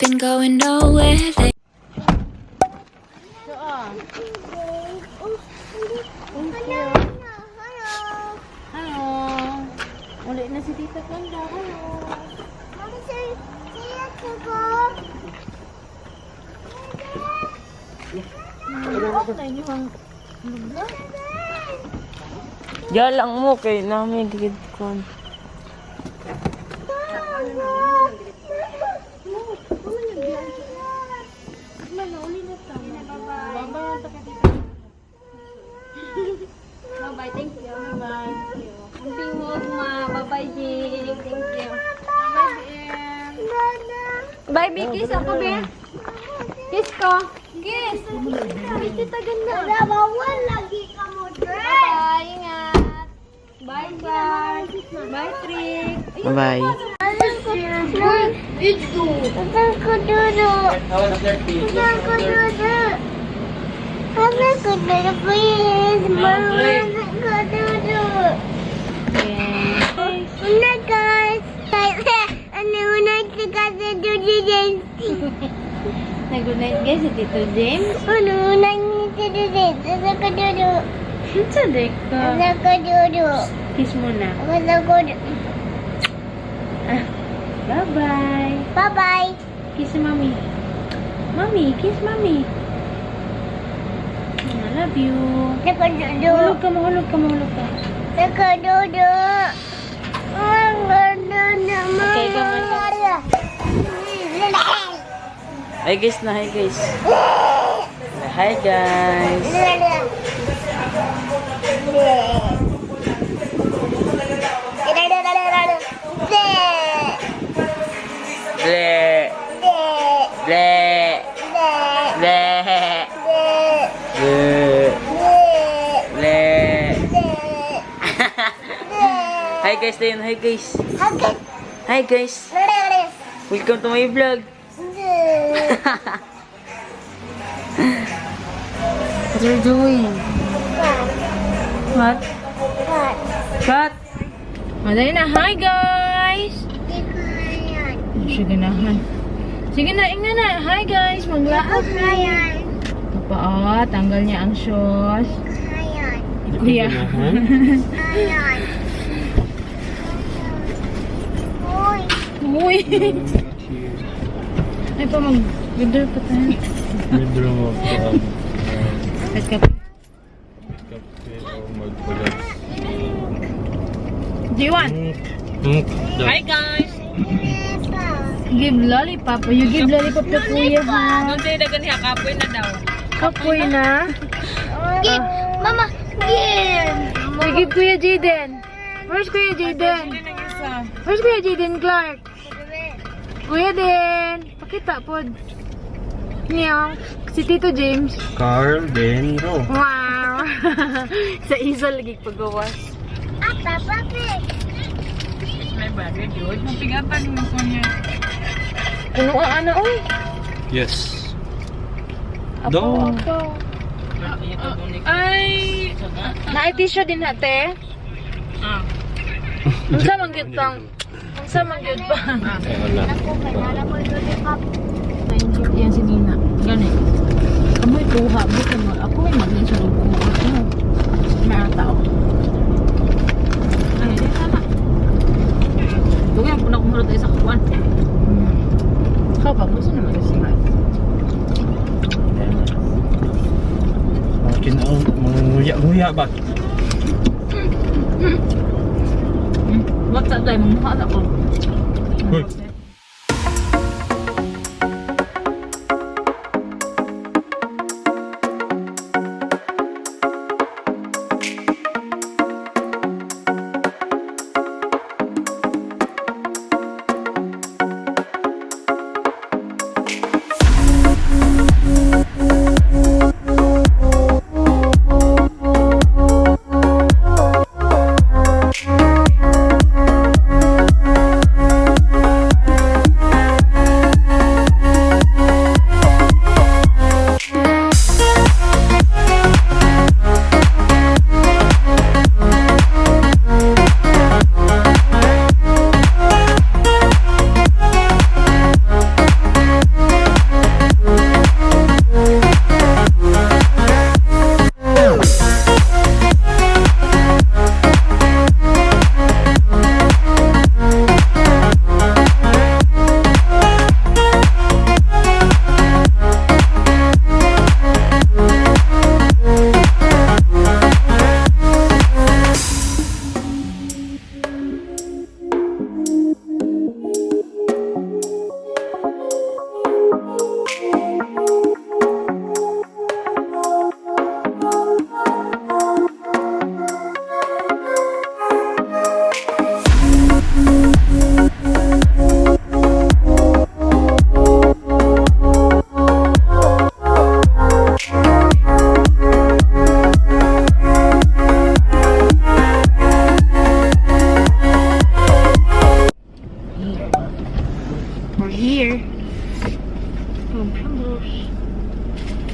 been going nowhere. Halo. Ulit na si Tita Kanda. Halo. Jalang mo kay namin gigit kon. Bye-bye, thank you. Bye-bye. Kunting mo, ma. Bye-bye, Jing. Thank you. Bye, Bye, kiss ako, Be. Kiss ko. Kiss. Kiss kita ganda. Wala, bawal lagi ka mo, Dre. Bye, ingat. Bye-bye. Bye, Trick. Bye. Ito. Saan ko dudu? Saan ko dudu? Mama ko dudu, please. Mama ko dudu. Una, guys. Una, kasi dudu, James. Nag-good night, guys, si Tito James. Una, si Tito James. Saan ko dudu? Sadek ka. Saan ko dudu? Kiss mo na. Saan ko dudu? Bye-bye. Bye-bye. Kiss mommy. Mommy, kiss mommy. I love you. Mahulog ka, mahulog ka, mahulog ka. Nakadudu. Okay, come on. Hi guys na, hi guys. Hi guys. Ble. Ble. Ble. Ble. Hi guys din, hi guys. Hi guys. Welcome to my vlog. What are you doing? What? Cut. Madali na, hi guys. Sige na, hi. Sige na, ingnan na. Hi guys, maglaas. Papa, tanggal niya ang shoes. Kuya. Uy. Ay pa, mag-withdraw pa tayo. Withdraw mo po ang At kape. kape o mag-relax. Do you want? Hi guys. Give lollipop. You give lollipop to kuya ha. Nung tayo dagan niya, kapoy na daw. Kapoy na. Give! Mama, give! You give kuya Jaden. Where's kuya Jaden? Where's kuya Jaden Clark? Kuya din. Pakita po. Niyo. Si Tito James. Carl, then go. Wow. Sa isa lagi pagawas. Ata, papi! May bagay yun. Mapigapan mo ko niya. Ano ang ano? Uy. Yes. Apo. Dong. Ay. Na-tissue din hate. Unsa man gyud tang? Unsa man gyud pa? Ay, wala. Ako, kanala mo yung lollipop. Yan si Nina. Gani. Kamoy kuha bukan mo. Ako ay magin sa lubo mo. Ano? May tao. Ay, di sana. Dugo yung punak mo tayo sa kuwan. Kapag gusto naman kasi nga. Makin ang nguya-nguya ba? What's up tayo? Mumukha ako. Uy.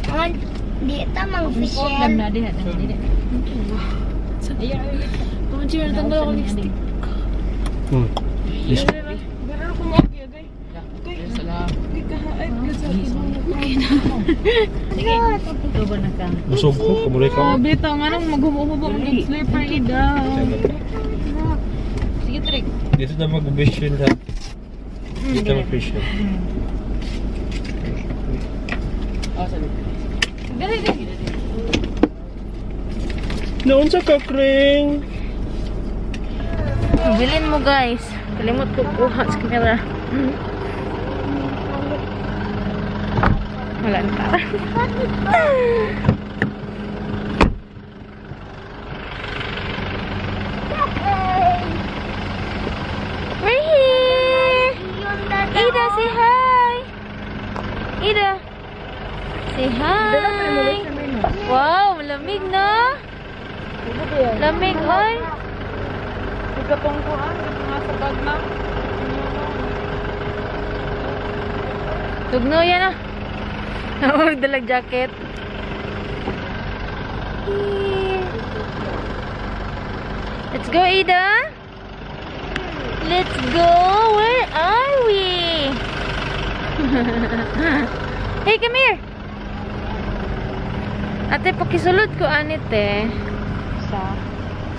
Ang di tamang Lam official. na din. Ang chill tanggal ako lipstick. Yes. Pero kung okay, okay. Okay na. Sige. Tubo na ka. Busog ko, kumulay ka. Bitaw nga nang maghubo-hubo ng good sleeper ida. Sige, trick. Dito na mag-vision ha. Dito mag-vision. Dali. Naon sa kakring. Bilin mo guys. Kalimot ko kuha sa camera. Wala na. We're here! Ida, say hi! Ida! Say hi! Wow, malamig na! Lamig, oy! Ikatungkuan, sa bag na. Tugno yan ah. Huwag dalag jacket. Let's go, Ida. Let's go. Where are we? Hey, come here. Ate, pakisulod ko anit eh.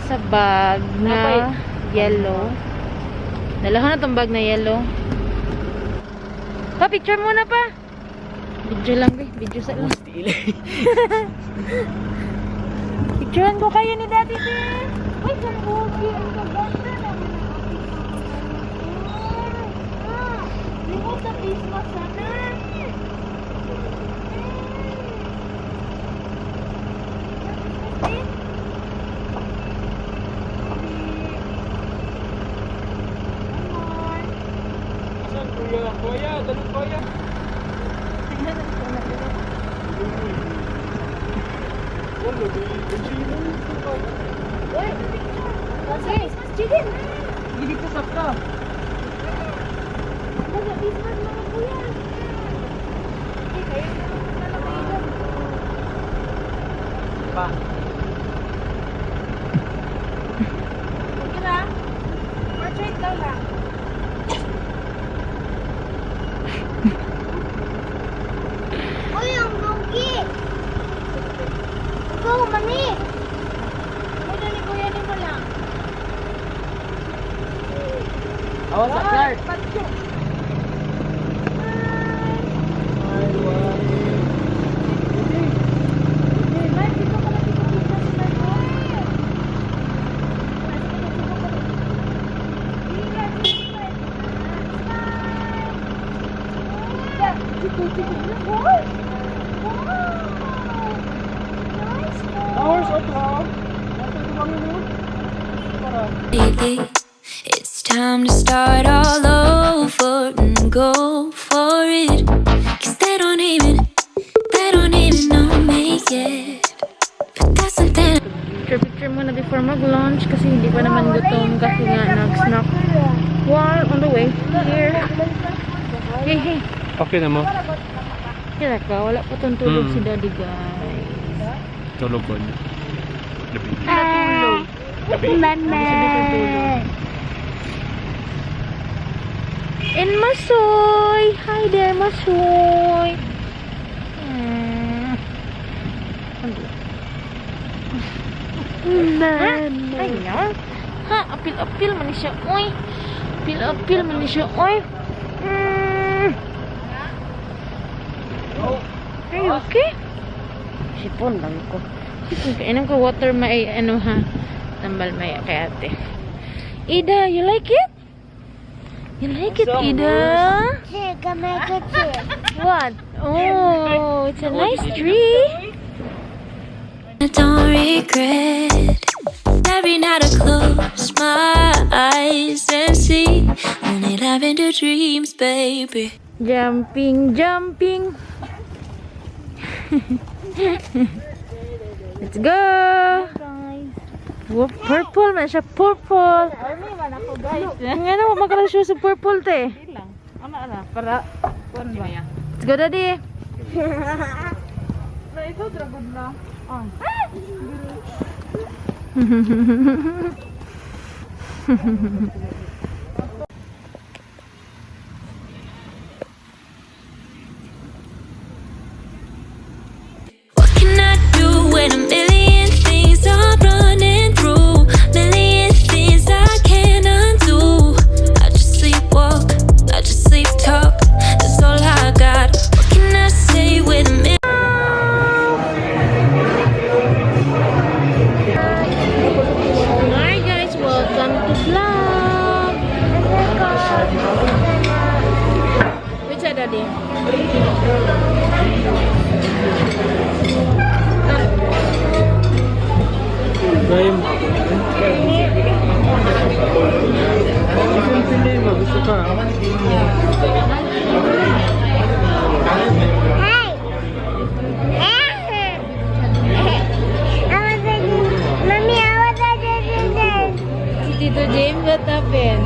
Sa bag na yellow. Dalahan na tong bag na yellow. Pa, picture muna pa. Video lang eh. Video sa lang. Picturean ko kayo ni Daddy din. Uy, kabugi. Ang kaganda naman. Limot sa Christmas sana. Kuya, dalog kuya. Gili ko sa ka. Pa. Portrait daw lang. Uy, ang lugi! Go, mami! Muna ni Kuya ni mo lang. Awas sa Clark. It's time to start all over and go for it. 'Cause they don't even know me yet. But that's something. Picture muna before mag-launch kasi hindi pa naman gutom kasi nga nag-snack while on the way here. Hey. Okay na mo. Kaya ka, wala pa tong tulog si Daddy guys. Tulog ko niya. Labi. Mama! And Masoy! Hi there, Masoy! Mama! Ay, no? Ha? Apil-apil man siya, oy! Apil-apil man siya, oy! Are you okay? Sipon lang ko. Sipon ka. Inang ko water may, ano ha? Tambal may kay ate. Ida, you like it? You like it, Ida? Check, I make a check. What? Oh, it's a nice tree. I don't regret. Every night I close my eyes and see only love into dreams, baby. Jumping. Let's go. Wow, purple man siya, purple. Army man ako, guys. Nga na, magkakaroon siya sa purple, te. Ano, para Let's go, Daddy. What can I do when a million things are running through? Million things I can't undo. I just sleepwalk, I just sleep talk. That's all I got. What can I say with a million? Hi guys, welcome to vlog. Which side, Daddy? Game. Pili mo, gusto ka? Hey! Mommy, I want to do this. Si Tito James, what happened?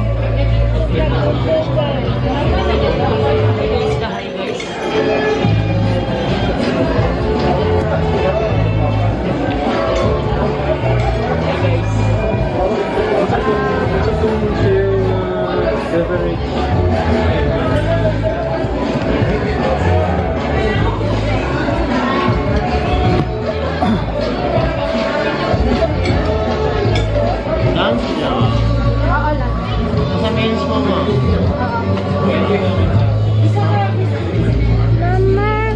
Dance niya. Nasa mains mo mo. Mama,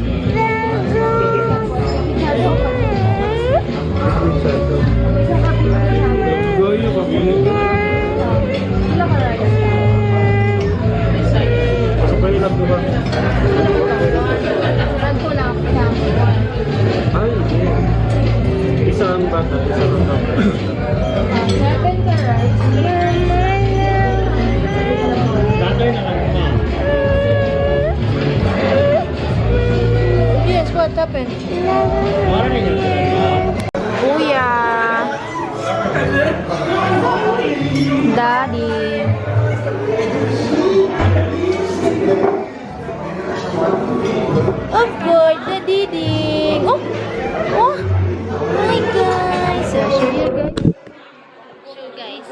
Goyo ka po. Sabay lang po ba? Ay, isang bata, isang bata. Tatay na lang mo. Yes, what happened? Morning. Kuya. Daddy. Of course, the Didi. Oh, oh. Hi guys. So, show you guys. Show guys.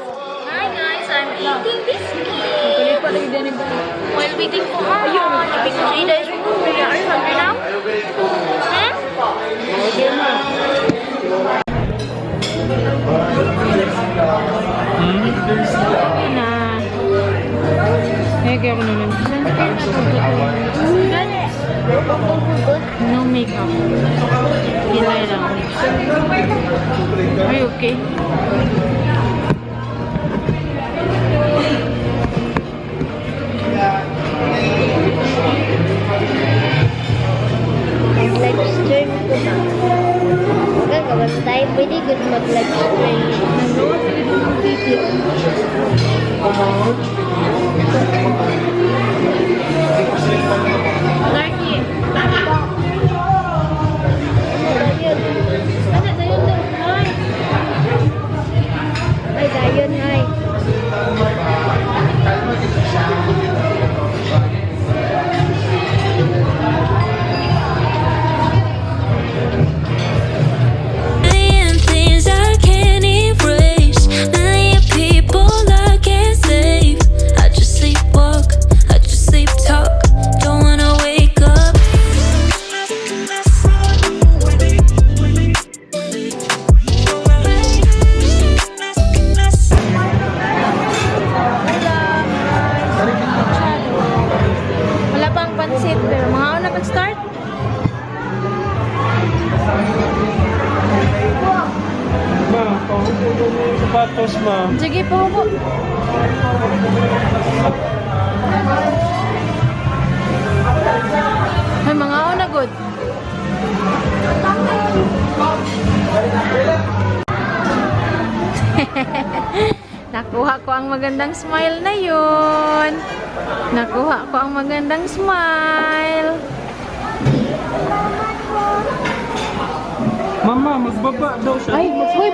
Hi guys, I'm eating biscuit. While waiting for Mama. It's been 3 days. Are you hungry now? Huh? Na. Kaya ako naman. No makeup. Kilay lang. Are you okay? live stream ko ba? Gagawa tayo. Pwede good mag-live stream. Larky. Ay, dayon, ay. Million things I can't erase, million people I can't save. I just sleepwalk, I just sleep talk. Don't wanna wake up. Wala pang pansit, pero mga una mag-start. Ma, pahupo mo yung sapatos, ma. Sige po po. Ay, mga una good. Nakuha ko ang magandang smile na yun. Nakuha ko ang magandang smile. Mama, magbaba daw siya. Ay, uy,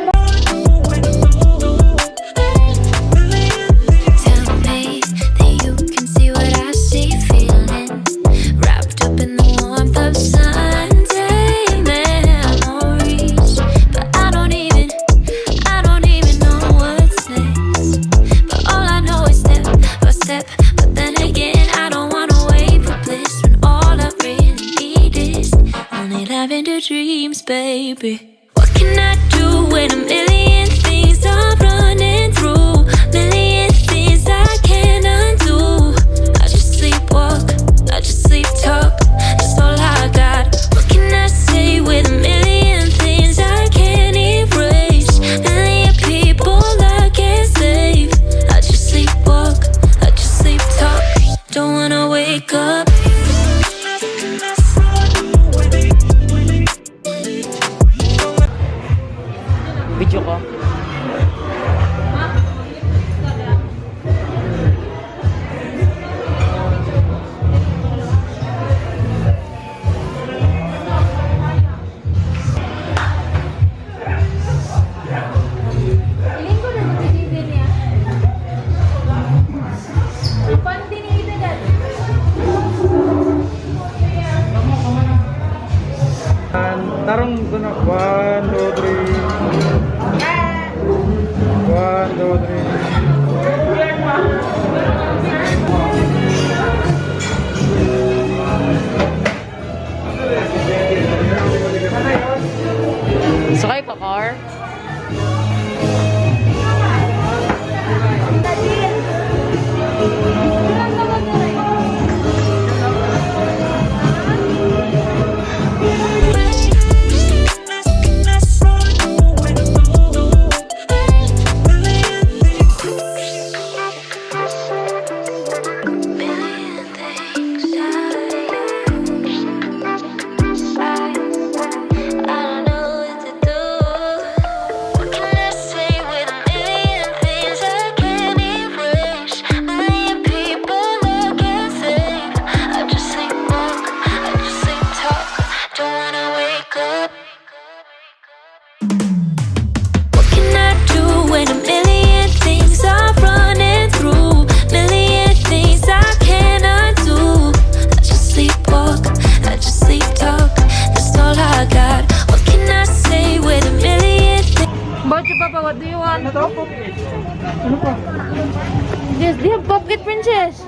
Tell me that you can see what I see, feeling dreams, baby. What can I do when a million things are running through? Million things I can't undo. I just sleepwalk, I just sleep talk. That's all I got. What can I say with a million things I can't erase? Million people I can't save. I just sleepwalk, I just sleep talk. Don't wanna wake up. Video ko. Tarong ito na. 1, 2, 3. 1, 2, 3. Sakay pa, car? What do you want? Yes, they have pop it, princess.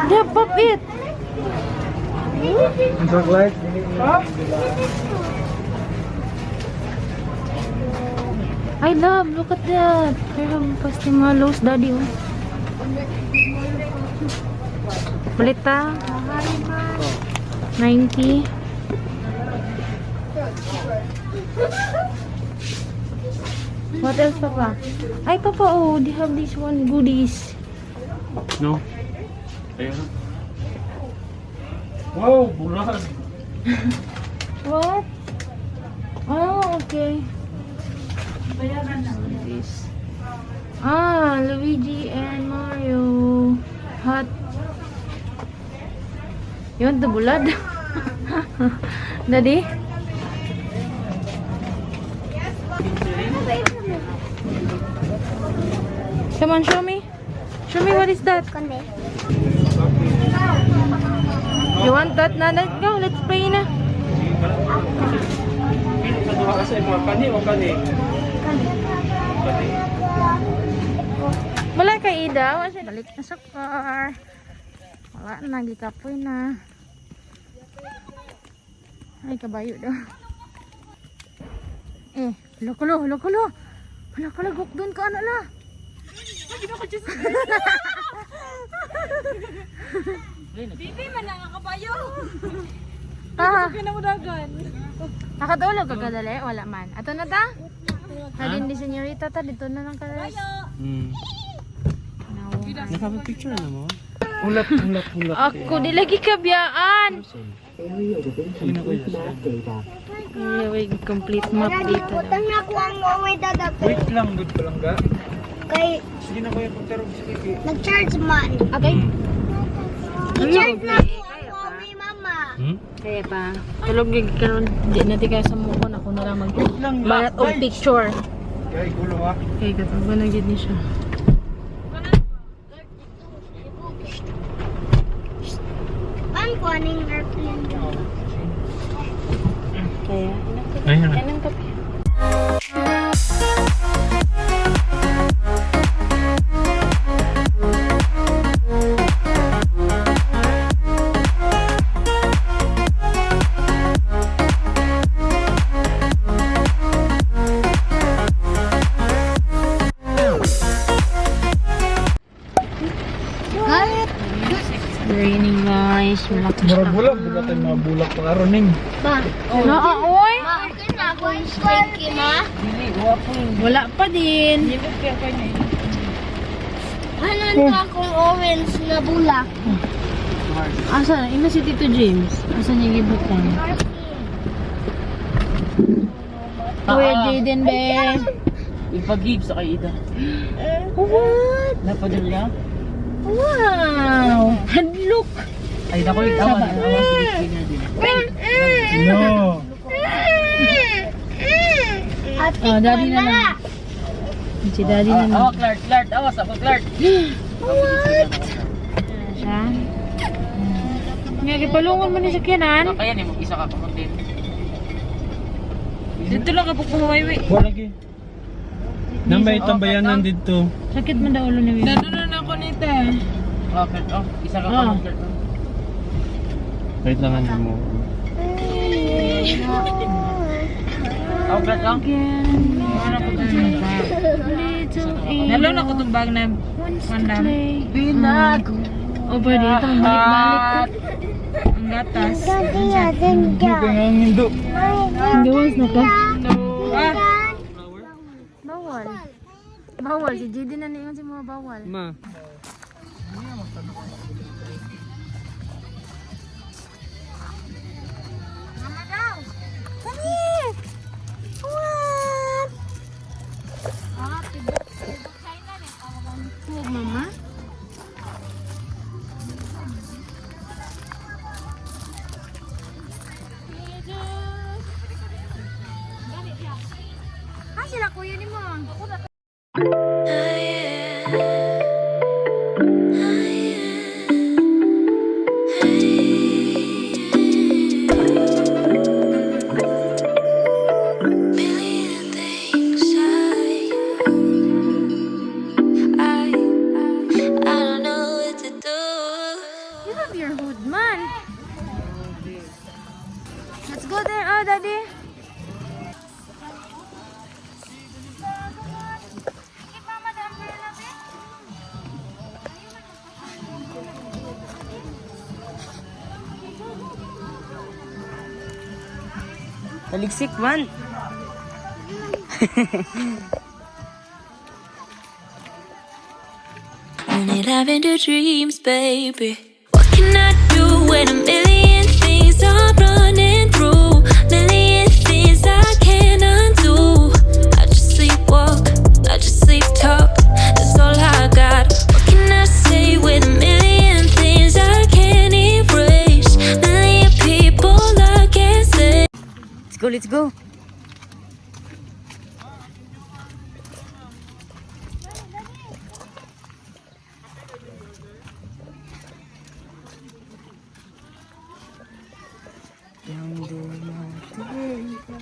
They have pop it. Chocolate. I love, look at that. They have pastimalos, daddy. Oh. Balita. 90. What else, Papa? Ay, Papa, oh, they have this one, goodies. No. Ayun. Wow, bulan. What? Oh, okay. This. Ah, Luigi and Mario. Hot. You want the bulad? Daddy? Come on, show me. Show me what is that. You want that na? Let's go, let's play na. Wala kay Ida. Wala siya. Balik na sa car. Wala na, gikapoy na. Ay, kabayo daw. Eh, hulo-kulo. Wala, gok doon ka, ano na. Bibi man lang ang kabayo. Nakatulog ka kadali? Wala man. Ato na ta? Jardin de Señorita ta. Dito na lang kalas. Nakapag-picture na mo? Hulat. Ako, di lagi kabiyaan. Area complete map dito. Putang na ko ang way dadap. Wait lang, good pa lang ga. Kay Sige na kuya, pagtarog sa kiki. nag-charge man. Okay. I-charge na ko ang way mama. Kaya pa. Tulog yung karon. Di natin kaya sa mukon. Ako na lang lang, mag-balat o picture. Kaya gulo ha. Okay, katong ba na gid ni siya. Paano ko aning airplane? Kaya, Ayun na. anong kape? Bulak. Bulak, bulak tayo mga bulak pa karon ning. Ma. No, oy. Ma, okay na ako yung stinky, ma. Wala pa din. Hanan ka akong orange na bulak. Asa? Ina si Tito James. Asa niya gibutan? Kuya Jaden, be. Ipag-give sa kay Ida. What? Napadal niya? Wow! Hadlok! Ay, naku, awan. Awan si Christina din. No. Ate Oh, daddy na lang. Si daddy na lang. Awa, Clark. Clark, awas ako, Clark. What? Siya? Nga, ipalungon mo ni sa kinan. Kaya niya, mag-isa ka kumuntin. Dito lang kapag kumawaiwi. Wala lagi. Nambay tambayanan dito. Sakit man daw ulo ni Wiwi. Nadunan ako nito. Oh, Clark, oh. Isa ka Ah. Clark. Wait lang ano mo. Oh, Clark, oh. Again. Ano ko tayo ng bag? Little angel Nalo na ko itong bag na wants to pandam. play. Binag. O ba dito? Balik-balik. Ang gatas. Hindi ka nga hindo. Gawas na ka? No. Ah. Bawal. Bawal. Si JD na niyon si mga bawal. Ma. Mama? Ah, sila kuya ni mo. Million things I don't know what to do. You have your hood, man. Let's go there, oh, daddy. Taliksik man. Only lavender dreams, baby. What can I do when a million things are running through? Million things I can't undo. I just sleepwalk, I just sleep talk. That's all I got. What can I say with a million things I can't erase? Million people I can't say. Let's go, let's go. Yang dumating ka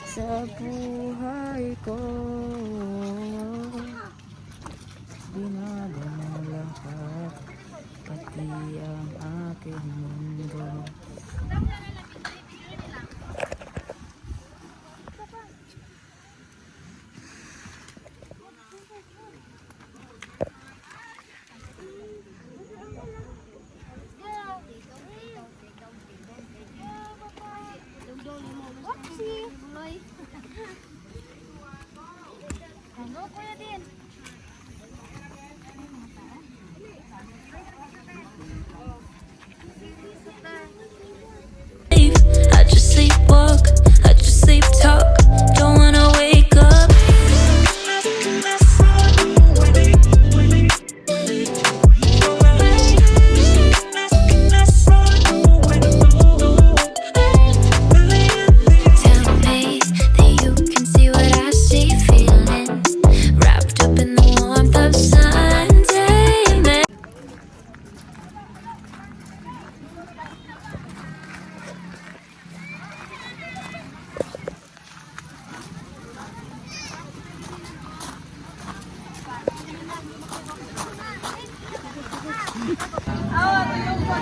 sa buhay ko, binago mo lahat, pati ang aking mundo. I just sleepwalk, I just sleep talk. Don't wanna wake up. Tell me that you can see what I see, feeling wrapped up in the warmth of Sunday.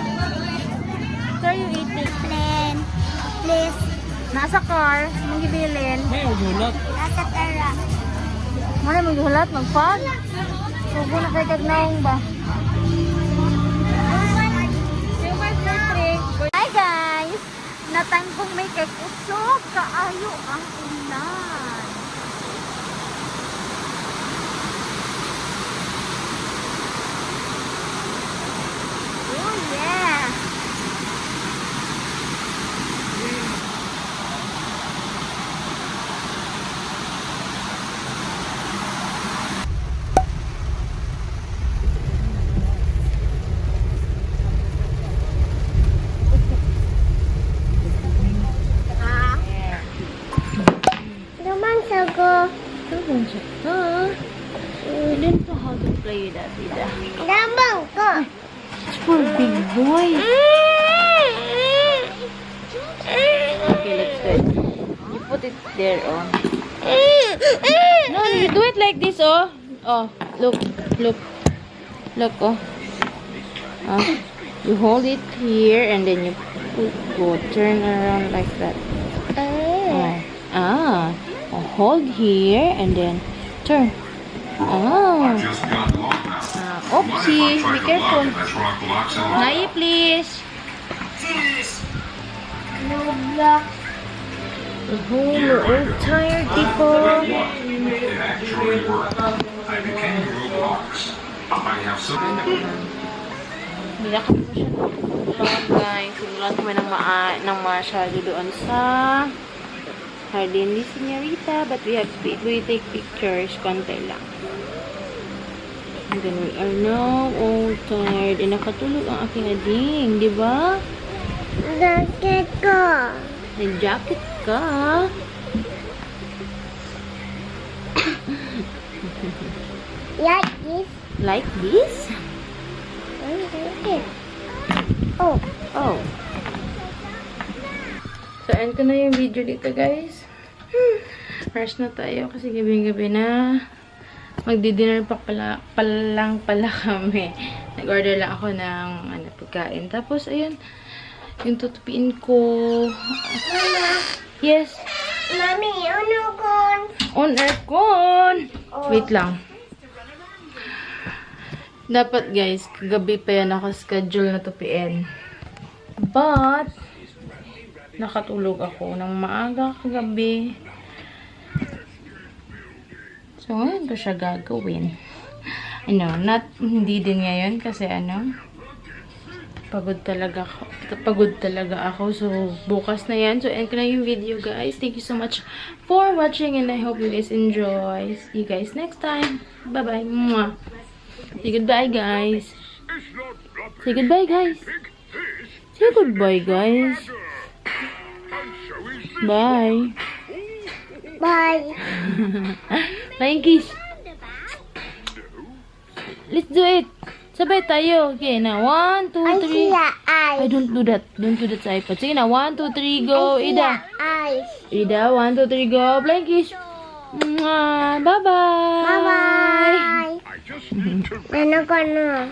What are you eating? Plain. Please. Nasa car, mong gibilin. May ugulat. Nasa tara. Muna maghulat, magpag. Huwag na kay kagnaong ba? Yung my birthday. Na time kong may kay kusog, kaayo ang ulan. Oh yeah! Naman sago. You didn't know how to play that, Ida. Naman ko. It's for big boys. Okay, let's do it. You put it there, oh. No, you do it like this, oh. Oh, look, look, look, oh. You hold it here and then you go turn around like that. Hold here and then turn. Oopsie, be careful. Nai, please. No block. Oh, we're all tired, people. It actually worked. I became Roblox. I have some. Bilakad mo siya ng ulan, guys. Ulan kami ng masyado doon sa Jardin de Señorita. But we take pictures. Konti lang. And then we are now all tired. And nakatulog ang aking ading. Di ba? Jacket ko. May jacket ka. Like this. Like this? Oh. Oh. So, end ko na yung video dito, guys. Rush na tayo kasi gabi-gabi na. Magdi-dinner pa lang pala kami. Nag-order lang ako ng pagkain. Tapos, ayun. Yung tutupiin ko. Mama. Yes. Mami, ano kon? On aircon. Wait lang. Dapat, guys, kagabi pa yan naka-schedule na tupiin. But, nakatulog ako ng maaga kagabi. So, ngayon ko siya gagawin. Hindi din ngayon kasi pagod talaga ako. So, bukas na yan. So, end ko na yung video, guys. Thank you so much for watching and I hope you guys enjoy. See you guys next time. Bye-bye. Mwah. Say goodbye, guys. Say goodbye, guys. Say goodbye, guys. Bye. Bye. Flying kiss. Let's do it. Sabay tayo. Okay, na 1, 2, 3. I see your eyes. I don't do that. Don't do that sa iPad. Sige na, 1, 2, 3, go. I see Ida. your eyes. Ida, 1, 2, 3, go. Flying kiss. Mwah. Bye-bye. Bye-bye. Ano ka na?